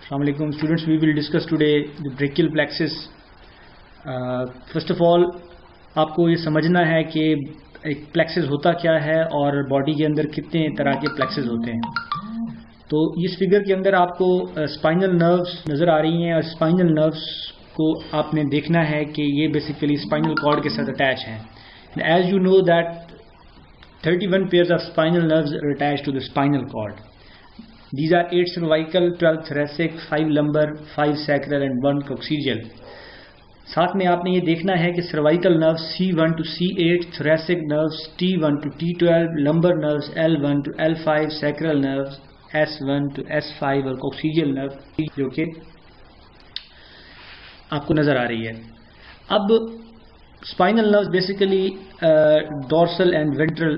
Assalamu alaikum students, we will discuss today the brachial plexus. First of all आपको ये समझना है कि एक प्लेक्सिस होता क्या है और बॉडी के अंदर कितने तरह के प्लेक्सिस होते हैं। तो इस फिगर के अंदर आपको स्पाइनल नर्व्स नज़र आ रही हैं और स्पाइनल नर्व्स को आपने देखना है कि ये बेसिकली स्पाइनल कॉर्ड के साथ अटैच हैं। As you know that 31 pairs of spinal nerves are attached to the spinal cord. These are 8 cervical, 12 thoracic, 5 lumbar, 5 sacral and 1 coccygeal. साथ में आपने ये देखना है कि cervical nerves C1 to C8, thoracic nerves T1 to T12, lumbar nerves L1 to L5, sacral nerves S1 to S5 और coccygeal nerve जो कि आपको नज़र आ रही है। अब spinal nerves basically dorsal and ventral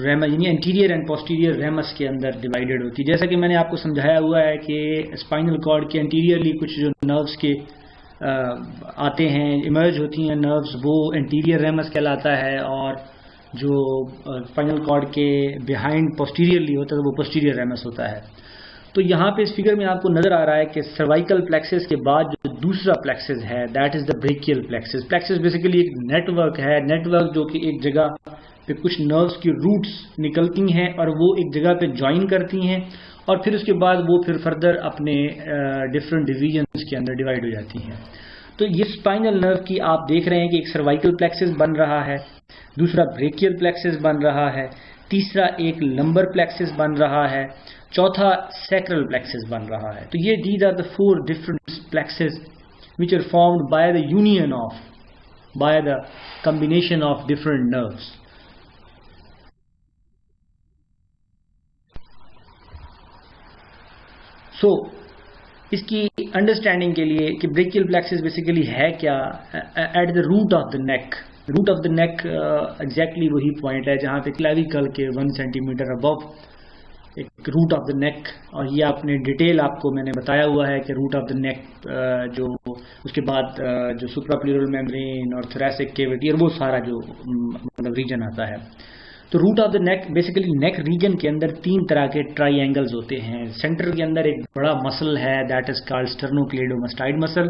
ramus यानी एंटीरियर एंड पोस्टीरियर रेमस के अंदर डिवाइडेड होती है। जैसा कि मैंने आपको समझाया हुआ है कि स्पाइनल कॉर्ड के एंटीरियरली कुछ जो नर्व्स के आते हैं, इमर्ज होती हैं नर्व्स, वो एंटीरियर रेमस कहलाता है और जो स्पाइनल कॉर्ड के बिहाइंड पोस्टीरियरली होता है वो पोस्टीरियर रेमस होता है। तो यहाँ पे इस फिगर में आपको नज़र आ रहा है कि सर्वाइकल प्लेक्सिस के बाद जो दूसरा प्लेक्सिस है that is the brachial plexus. Plexus basically एक नेटवर्क है, नेटवर्क जो कि एक जगह पे कुछ नर्व्स की रूट्स निकलती हैं और वो एक जगह पे ज्वाइन करती हैं और फिर उसके बाद वो फिर फर्दर अपने डिफरेंट डिवीजन्स के अंदर डिवाइड हो जाती हैं। तो ये स्पाइनल नर्व की आप देख रहे हैं कि एक सर्वाइकल प्लेक्सिस बन रहा है, दूसरा ब्रेकियल प्लेक्सिस बन रहा है, तीसरा एक लंबर प्लेक्सिस बन रहा है, चौथा सैक्रल प्लेक्सिस बन रहा है। तो ये these are the 4 different plexus which are formed by the union of, by the combination of different nerves. So इसकी अंडरस्टैंडिंग के लिए कि ब्रेकियल प्लेक्सिस बेसिकली है क्या, at the root of the neck. Root of the neck exactly वही point है जहाँ पे क्लेविकल के 1 सेंटीमीटर अबव एक रूट ऑफ द नेक, और ये आपने डिटेल आपको मैंने बताया हुआ है कि रूट ऑफ द नेक जो उसके बाद जो सुप्राप्लूरल मेम्ब्रेन और थोरैसिक कैविटी और वो सारा जो मतलब रीजन आता है। तो root of the neck basically neck region के अंदर 3 तरह के ट्राइंगल्स होते हैं। सेंटर के अंदर एक बड़ा मसल है that is called sternocleidomastoid muscle,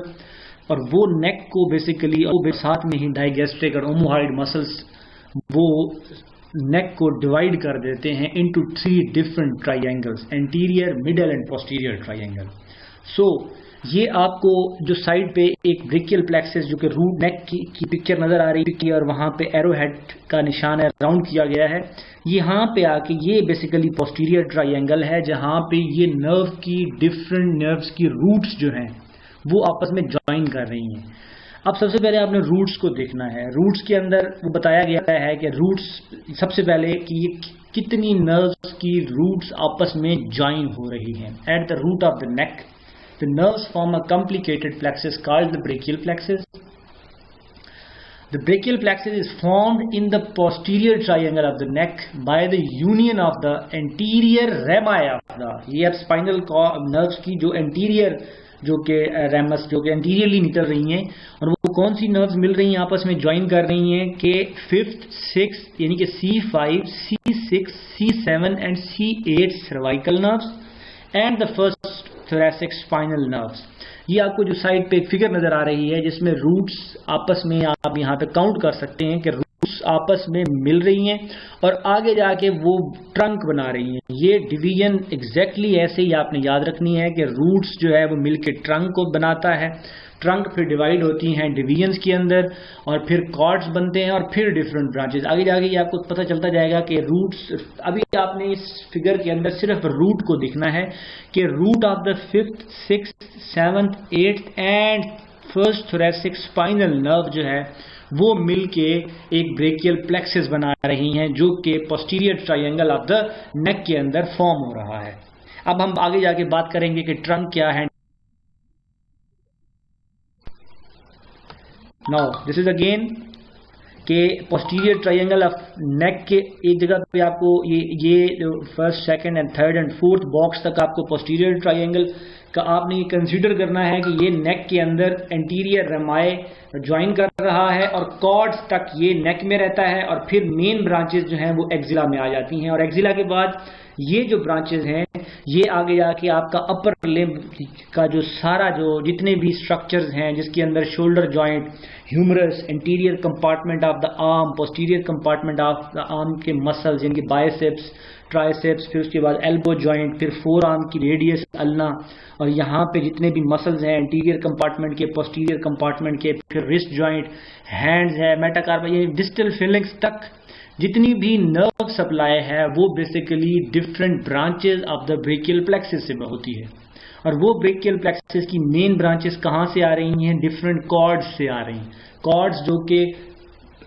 और वो नेक को बेसिकली और साथ में ही डाइगेस्ट्रिक और ओमोहॉइड मसल्स वो नेक को डिवाइड कर देते हैं into 3 different triangles, anterior, middle and posterior triangle. So ये आपको जो साइड पे एक ब्रेकियल प्लेक्सिस जो कि रूट नेक की पिक्चर नजर आ रही है और वहां पे एरोहेड का निशान है, राउंड किया गया है, यहाँ पे आके ये बेसिकली पोस्टीरियर ट्राइंगल है जहाँ पे ये नर्व की डिफरेंट नर्व्स की रूट्स जो हैं वो आपस में ज्वाइन कर रही हैं। अब सबसे पहले आपने रूट्स को देखना है। रूट्स के अंदर वो बताया गया है कि रूट्स सबसे पहले कि ये कितनी नर्व्स की रूट्स आपस में ज्वाइन हो रही हैं। At the root of the neck the nerves form a complicated plexus called the brachial plexus. The brachial plexus is formed in the posterior triangle of the neck by the union of the anterior rami of the, ये अब spinal nerves की जो anterior जो कि ramus जो कि anteriorly निकल रही हैं, और वो कौन सी नर्व्स मिल रही हैं आपस में ज्वाइन कर रही हैं कि 5th, 6th यानी कि C5, C6, C7 and C8 cervical nerves and the first thoracic spinal nerves. ये आपको जो साइड पे एक फिगर नजर आ रही है जिसमें रूट्स आपस में आप यहाँ पे काउंट कर सकते हैं कि रूट्स आपस में मिल रही हैं और आगे जाके वो ट्रंक बना रही हैं। ये डिवीजन एग्जैक्टली ऐसे ही आपने याद रखनी है कि रूट्स जो है वो मिलके ट्रंक को बनाता है, ट्रंक फिर डिवाइड होती हैं डिवीजन्स के अंदर और फिर कॉर्ड्स बनते हैं और फिर डिफरेंट ब्रांचेस। आगे जाके ये आपको पता चलता जाएगा कि रूट्स, अभी आपने इस फिगर के अंदर सिर्फ रूट को देखना है कि root of the 5th, 6th, 7th, 8th and first thoracic spinal nerve जो है वो मिलके एक ब्रेकियल प्लेक्सिस बना रही हैं जो कि पोस्टीरियर ट्राइंगल ऑफ द नेक के अंदर फॉर्म हो रहा है। अब हम आगे जाके बात करेंगे कि ट्रंक क्या है। नाउ दिस इज अगेन के पोस्टीरियर ट्राइंगल ऑफ नेक के एक जगह पे आपको ये first, second and third and fourth box तक आपको पोस्टीरियर ट्राइंगल का आपने ये कंसीडर करना है कि ये नेक के अंदर एंटीरियर रेमाई ज्वाइन कर रहा है और कॉर्ड्स तक ये नेक में रहता है और फिर मेन ब्रांचेस जो हैं वो एक्जिला में आ जाती हैं और एक्जिला के बाद ये जो ब्रांचेस हैं ये आगे जाके आपका अपर लिम्ब का जो सारा जो जितने भी स्ट्रक्चर्स हैं जिसके अंदर shoulder joint, humerus, interior compartment of the arm, posterior compartment of the arm के मसल्स यानी कि बाइसेप्स, ट्राइसेप्स, फिर उसके बाद एल्बो जॉइंट, फिर फोर आर्म की रेडियस अल्ना, और यहाँ पे जितने भी मसल्स हैं इंटीरियर कंपार्टमेंट के, पोस्टीरियर कंपार्टमेंट के, फिर रिस्ट जॉइंट, हैंड्स है, मेटाकार्पल, ये डिस्टल फिलिंग्स तक जितनी भी नर्व सप्लाई है वो basically different branches of the brachial plexus से होती है। और वो ब्रेकियल प्लेक्सिस की मेन ब्रांचेस कहाँ से आ रही हैं? डिफरेंट कॉर्ड्स से आ रही हैं। कॉर्ड्स जो कि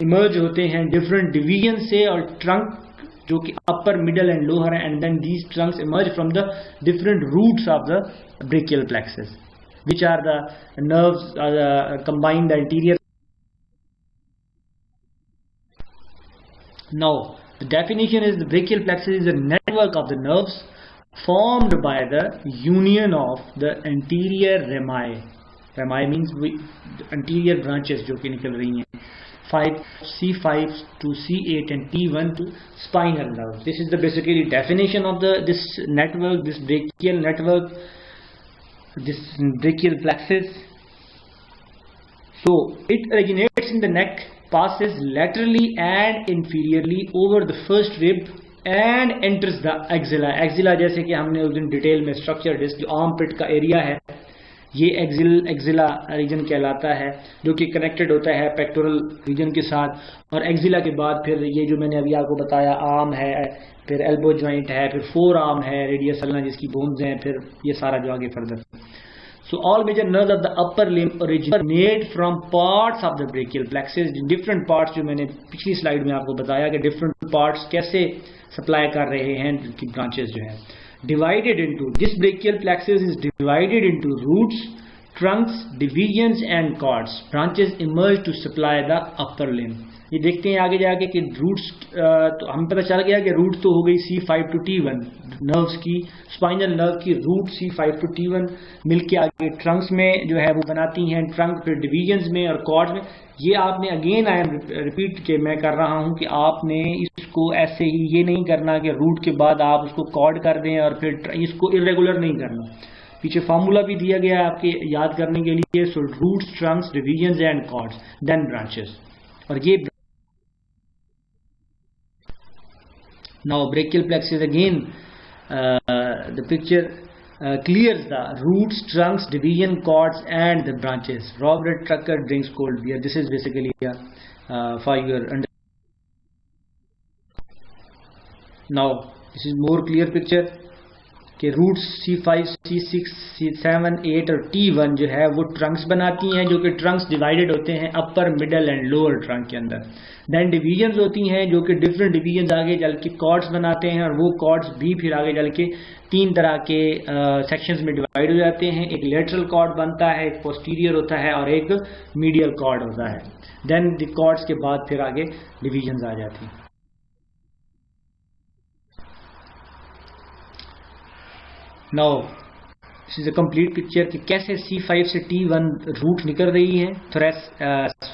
इमर्ज होते हैं डिफरेंट डिवीजन से, और ट्रंक जो कि अपर, मिडल एंड लोअर है, and then these trunks emerge from the different roots of the brachial plexus which are the nerves combined the interior. Now the definition is the brachial plexus is a network of the nerves formed by the union of the anterior rami. Rami means anterior branches जो कि निकल रही हैं, 5C5 to C8 and T1 to spinal nerves. This is the basically definition of this network, this brachial network, this brachial plexus. So it originates in the neck, passes laterally and inferiorly over the first rib and enters the axilla. Axilla जैसे कि हमने उस दिन detail में structure disc जो arm पिट का area है, ये एक्सिला रीजन कहलाता है, जो कि कनेक्टेड होता है पेक्टोरल रीजन के साथ। और एक्सिला के बाद फिर ये जो मैंने अभी आपको बताया आर्म है, फिर एल्बो जॉइंट है, फिर फोर आर्म है, रेडियस अल्ना जिसकी बोन्स हैं, फिर ये सारा जो आगे further. So all major nerves of the upper limb originate from parts of the brachial plexus. Different parts जो मैंने पिछली स्लाइड में आपको बताया कि डिफरेंट पार्ट्स कैसे सप्लाई कर रहे हैं, की ब्रांचेस जो है divided into, this brachial plexus is divided into roots, trunks, divisions and cords. Branches emerge to supply the upper limb. ये देखते हैं आगे जाके कि रूट्स, तो हमें पता चल गया कि रूट तो हो गई C5 to T1 नर्व्स की, स्पाइनल नर्व की रूट C5 to T1 मिलके आगे ट्रंक्स में जो है वो बनाती हैं ट्रंक, फिर डिवीजन्स में और कॉर्ड्स में। ये आपने अगेन आई एम रिपीट के मैं कर रहा हूँ कि आपने इसको ऐसे ही ये नहीं करना कि रूट के बाद आप उसको कॉर्ड कर दें और फिर इसको इरेगुलर नहीं करना। पीछे फार्मूला भी दिया गया है आपके याद करने के लिए। So roots, trunks, divisions and cords, then branches. और ये now brachial plexus again the picture clears the roots, trunks, division, cords and the branches. Robert Tucker drinks cold beer. This is basically for your now this is more clear picture कि roots C5, C6, C7, 8 और T1 जो है वो Trunks बनाती हैं, जो कि Trunks divided होते हैं अपर, मिडल एंड लोअर ट्रंक के अंदर। देन डिवीजन्स होती हैं जो कि डिफरेंट डिवीजन्स आगे चल के कॉर्ड्स बनाते हैं, और वो कॉर्ड्स भी फिर आगे चल के तीन तरह के सेक्शंस में डिवाइड हो जाते हैं। एक लेटरल कॉर्ड बनता है, एक पोस्टीरियर होता है और एक मीडियल कॉर्ड होता है। देन द कॉर्ड्स के बाद फिर आगे डिवीजन्स आ जाती हैं। Now this is a complete picture कि कैसे C5 से T1 रूट निकल रही है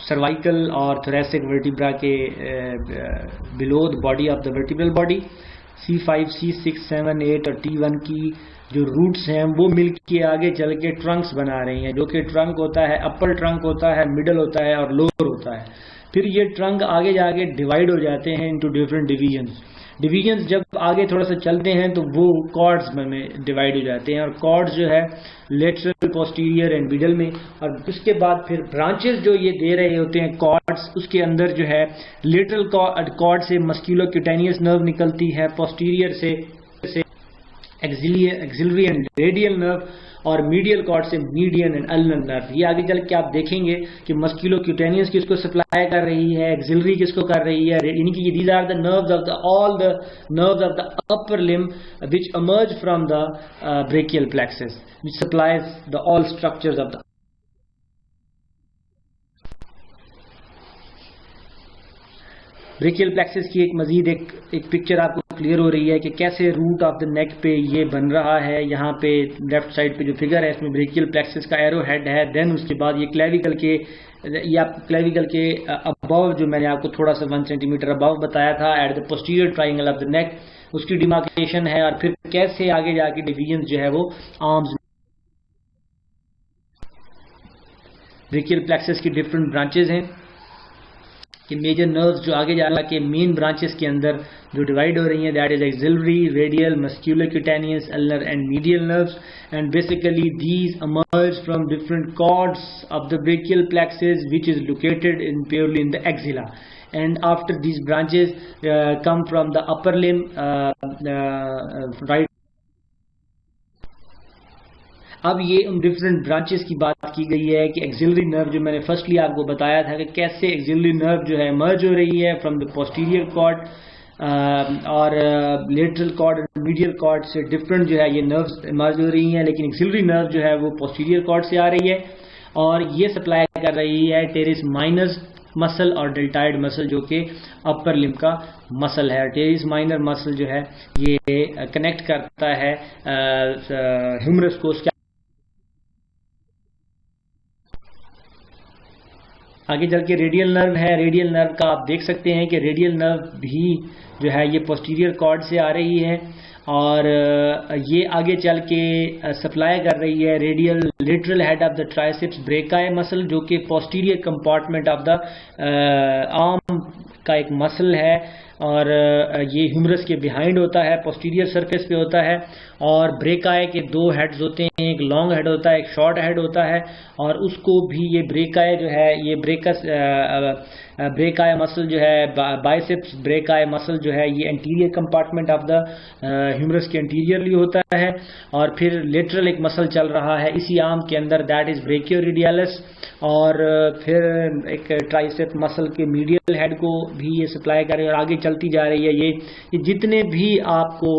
सर्वाइकल और थोरेसिक वर्टिब्रा के below the body of the vertebral body. C5, C6, 7, 8 और T1 की जो रूट्स हैं वो मिल के आगे चल के ट्रंक्स बना रही हैं, जो कि ट्रंक होता है, अपर ट्रंक होता है, मिडल होता है और लोअर होता है। फिर ये ट्रंक आगे जाके डिवाइड हो जाते हैं इनटू डिफरेंट डिवीजन्स। डिवीजन्स जब आगे थोड़ा सा चलते हैं तो वो कॉर्ड्स में डिवाइड हो जाते हैं, और कॉर्ड्स जो है लेटरल, पोस्टीरियर एंड मिडल में। और उसके बाद फिर ब्रांचेस जो ये दे रहे होते हैं कॉर्ड्स, उसके अंदर जो है लेटरल कॉर्ड से मस्क्यूलोक्यूटेनियस नर्व निकलती है, पोस्टीरियर से एक्सिलरी एंड रेडियल नर्व, और मीडियल कॉर्ड से मीडियन एंड अल्नर नर्व। ये आगे चल के आप देखेंगे कि मस्क्यूलोक्यूटेनियस किसको सप्लाई कर रही है, एक्सिलरी किसको कर रही है, यानी कि these are the nerves of the all the nerves of the upper limb which emerge from the brachial plexus which supplies the all structures of the brachial plexus की एक मजीद एक पिक्चर आपको क्लियर हो रही है कि कैसे रूट ऑफ द नेक पे ये बन रहा है। यहाँ पे लेफ्ट साइड पे जो फिगर है इसमें ब्रेकियल प्लेक्सस का एरो हेड है। देन उसके बाद ये क्लेविकल के अबव जो मैंने आपको थोड़ा सा 1 सेंटीमीटर अबव बताया था, at the posterior triangle of the नेक उसकी डिमार्केशन है, और फिर कैसे आगे जाके डिवीजन जो है वो आर्म्स। ब्रेकियल प्लेक्सस की डिफरेंट ब्रांचेज हैं कि मेजर नर्व्स जो आगे जा रहा है कि मेन ब्रांचेस के अंदर जो डिवाइड हो रही हैं, that is axillary, radial, musculocutaneous, ulnar and medial nerves, and basically these emerge from different chords of the brachial plexus, which is located in purely in the axilla. And after these branches come from the upper limb, right. अब ये उन different branches की बात की गई है कि axillary nerve, जो मैंने फर्स्टली आपको बताया था कि कैसे एक्सिलरी नर्व जो है मर्ज हो रही है फ्रॉम द पोस्टीरियर कॉर्ड, और लेटरल कॉर्ड और मीडियल कॉर्ड से डिफरेंट जो है ये नर्व्स मर्ज हो रही हैं, लेकिन एक्सिलरी नर्व जो है वो पोस्टीरियर कॉर्ड से आ रही है और ये सप्लाई कर रही है टेरिस माइनर मसल और डेल्टाइड मसल, जो कि अपर लिम्ब का मसल है। टेरिस माइनर मसल जो है ये कनेक्ट करता है ह्यूमरस को। आगे चल के रेडियल नर्व है। रेडियल नर्व का आप देख सकते हैं कि रेडियल नर्व भी जो है ये पोस्टीरियर कॉर्ड से आ रही है और ये आगे चल के सप्लाई कर रही है radial lateral head of the triceps brachii muscle, जो कि posterior compartment of the arm का एक मसल है और ये ह्यूमरस के बिहाइंड होता है, पोस्टीरियर सरफेस पे होता है। और ब्रेकाई के दो हेड्स होते हैं, एक लॉन्ग हेड होता है, एक शॉर्ट हेड होता है, और उसको भी ये ब्रेकाई जो है ये ब्रेकाई मसल जो है बाइसेप्स ब्रेकाई मसल जो है ये anterior compartment of the humerus के एंटीरियरली होता है। और फिर लेटरल एक मसल चल रहा है इसी आर्म के अंदर, दैट इज ब्रेकियोरेडियलिस, और फिर एक ट्राइसेप मसल के मीडियल हेड को भी ये सप्लाई कर रही है और आगे चलती जा रही है। ये जितने भी आपको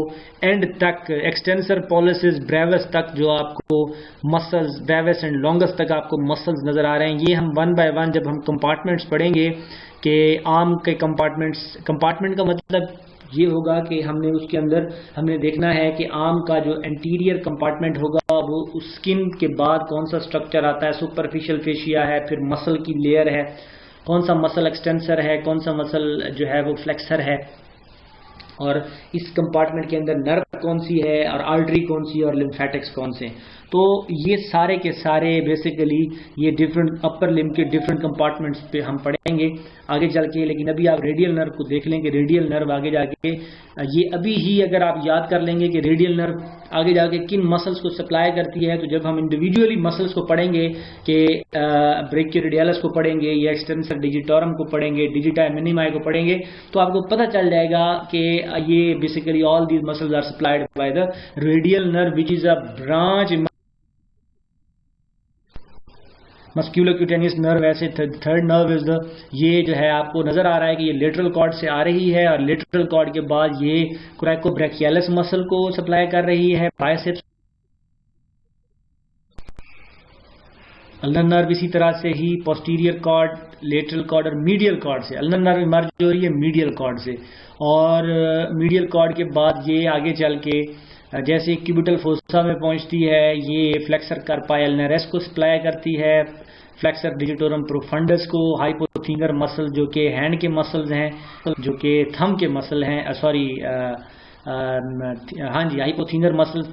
एंड तक एक्सटेंसर पॉलिसिस ब्रेविस तक जो आपको मसल्स ब्रेविस एंड लॉन्गस तक आपको मसल्स नजर आ रहे हैं, ये हम वन बाय वन जब हम कंपार्टमेंट्स पढ़ेंगे कि आर्म के कंपार्टमेंट का मतलब ये होगा कि हमने उसके अंदर हमने देखना है कि आर्म का जो एंटीरियर कंपार्टमेंट होगा वो उस स्किन के बाद कौन सा स्ट्रक्चर आता है, सुपरफिशियल फेशिया है, फिर मसल की लेयर है, कौन सा मसल एक्सटेंसर है, कौन सा मसल जो है वो फ्लेक्सर है, और इस कंपार्टमेंट के अंदर नर्व कौन सी है और आर्टरी कौन सी है और लिम्फेटिक्स कौन से। तो ये सारे के सारे बेसिकली ये डिफरेंट अपर लिम्ब के डिफरेंट कंपार्टमेंट्स पे हम पढ़ेंगे आगे चल के। लेकिन अभी आप रेडियल नर्व को देख लें कि रेडियल नर्व आगे जाके ये अभी ही अगर आप याद कर लेंगे कि रेडियल नर्व आगे जाके किन मसल्स को सप्लाई करती है, तो जब हम इंडिविजुअली मसल्स को पढ़ेंगे कि ब्रेकियोरेडियलिस को पढ़ेंगे या एक्सटेंसर डिजिटोरम को पढ़ेंगे, डिजिटा मिनिमाई को पढ़ेंगे, तो आपको पता चल जाएगा कि ये basically all these muscles are supplied by the radial nerve which is a branch musculocutaneous nerve. ऐसे थर्ड नर्व इज द, ये जो है आपको नजर आ रहा है कि ये लेटरल कॉर्ड से आ रही है और लेटरल कॉर्ड के बाद ये कोरैकोब्रैकियालिस मसल को सप्लाई कर रही है, बाइसेप्स। अल्नर नर्व इसी तरह से ही पोस्टीरियर कॉर्ड, लेटरल कॉर्ड और मीडियल कॉर्ड से, अल्नर नर्व मर्ज हो रही है मीडियल कॉर्ड से, और मीडियल कॉर्ड के बाद ये आगे चल के जैसे क्यूबिटल फोसा में पहुंचती है, ये फ्लेक्सर कार्पाई अल्नरेस को सप्लाई करती है, फ्लेक्सर डिजिटोरम प्रोफंडस को, हाइपोथिंगर मसल जो कि हैंड के मसल्स हैं, जो कि थंब के मसल हैं, सॉरी हाँ जी हाइपोथिंगर मसल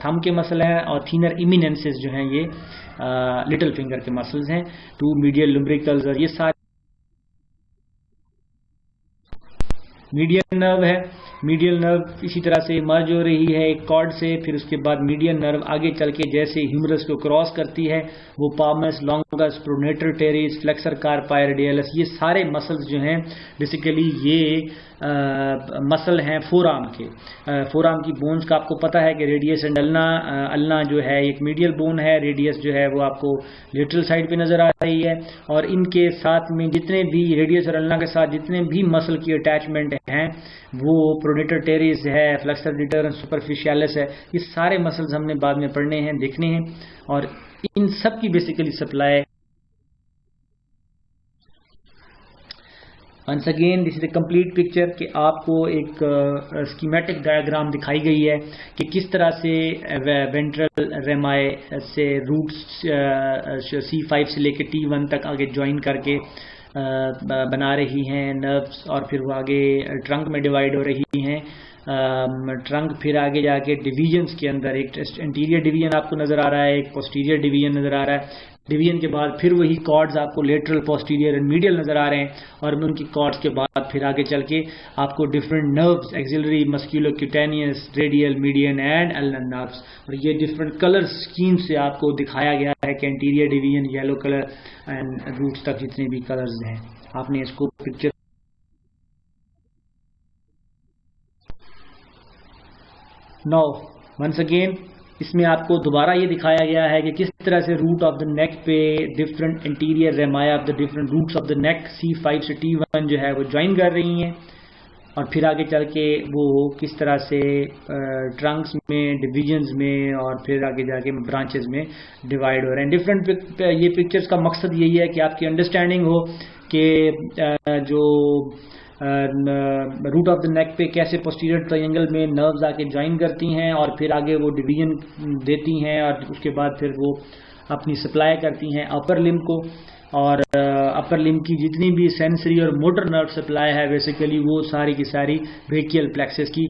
थंब के मसल हैं, और थीनर इमिनेंसेस जो हैं ये लिटिल फिंगर के मसल्स हैं, टू मीडियल लुम्ब्रिकल्स, और ये सारे मीडियल नर्व है। मीडियल नर्व इसी तरह से मर्ज हो रही है एक कॉर्ड से, फिर उसके बाद मीडियल नर्व आगे चल के जैसे ह्यूमरस को क्रॉस करती है वो पामस, longus, pronator teres, flexor कार्पाई radialis, ये सारे मसल्स जो हैं बेसिकली ये मसल हैं फोरआर्म के। फोरआर्म की बोन्स का आपको पता है कि रेडियस एंड अल्ना जो है एक मीडियल बोन है, रेडियस जो है वो आपको लेटरल साइड पे नजर आ रही है, और इनके साथ में जितने भी रेडियस और अल्ना के साथ जितने भी मसल की अटैचमेंट हैं वो प्रोनेटर टेरिस है, फ्लेक्सर डिटरन सुपरफिशियलिस है, ये सारे मसल्स हमने बाद में पढ़ने हैं, देखने हैं, और इन सब की basically supply. Once again this is a complete picture कि आपको एक स्कीमेटिक डायग्राम दिखाई गई है कि किस तरह से वेंट्रल रेमाई से रूट्स C5 से लेके T1 तक आगे ज्वाइन करके बना रही हैं नर्व्स, और फिर वो आगे ट्रंक में डिवाइड हो रही हैं ट्रंक फिर आगे जाके डिवीजन्स के अंदर एक इंटीरियर डिवीजन आपको नज़र आ रहा है, एक पोस्टीरियर डिवीजन नज़र आ रहा है। डिवीजन के बाद फिर वही कॉर्ड्स आपको लेटरल, पोस्टीरियर एंड मीडियल नज़र आ रहे हैं, और उनकी कॉर्ड्स के बाद फिर आगे चल के आपको different nerves, axillary, musculocutaneous, radial, median and ulnar nerves, और ये डिफरेंट कलर स्कीम से आपको दिखाया गया है कि interior division yellow colour and roots तक जितने भी कलर्स हैं। आपने इसको पिक्चर नाउ वंस अगेन इसमें आपको दोबारा ये दिखाया गया है कि किस तरह से रूट ऑफ द नेक पे different anterior rami of the different roots of the neck C5 से T1 जो है वो ज्वाइन कर रही हैं, और फिर आगे चल के वो किस तरह से ट्रंक्स में, डिवीजन्स में, और फिर आगे जाके ब्रांचेस में डिवाइड हो रहे हैं। डिफरेंट ये पिक्चर्स का मकसद यही है कि आपकी अंडरस्टैंडिंग हो कि जो रूट ऑफ द नेक पे कैसे पोस्टीरियर ट्रायंगल में नर्व्स आके ज्वाइन करती हैं, और फिर आगे वो डिवीजन देती हैं, और उसके बाद फिर वो अपनी सप्लाई करती हैं अपर लिम्ब को, और अपर लिम्ब की जितनी भी सेंसरी और मोटर नर्व सप्लाई है बेसिकली वो सारी की सारी ब्रेकियल प्लेक्सस की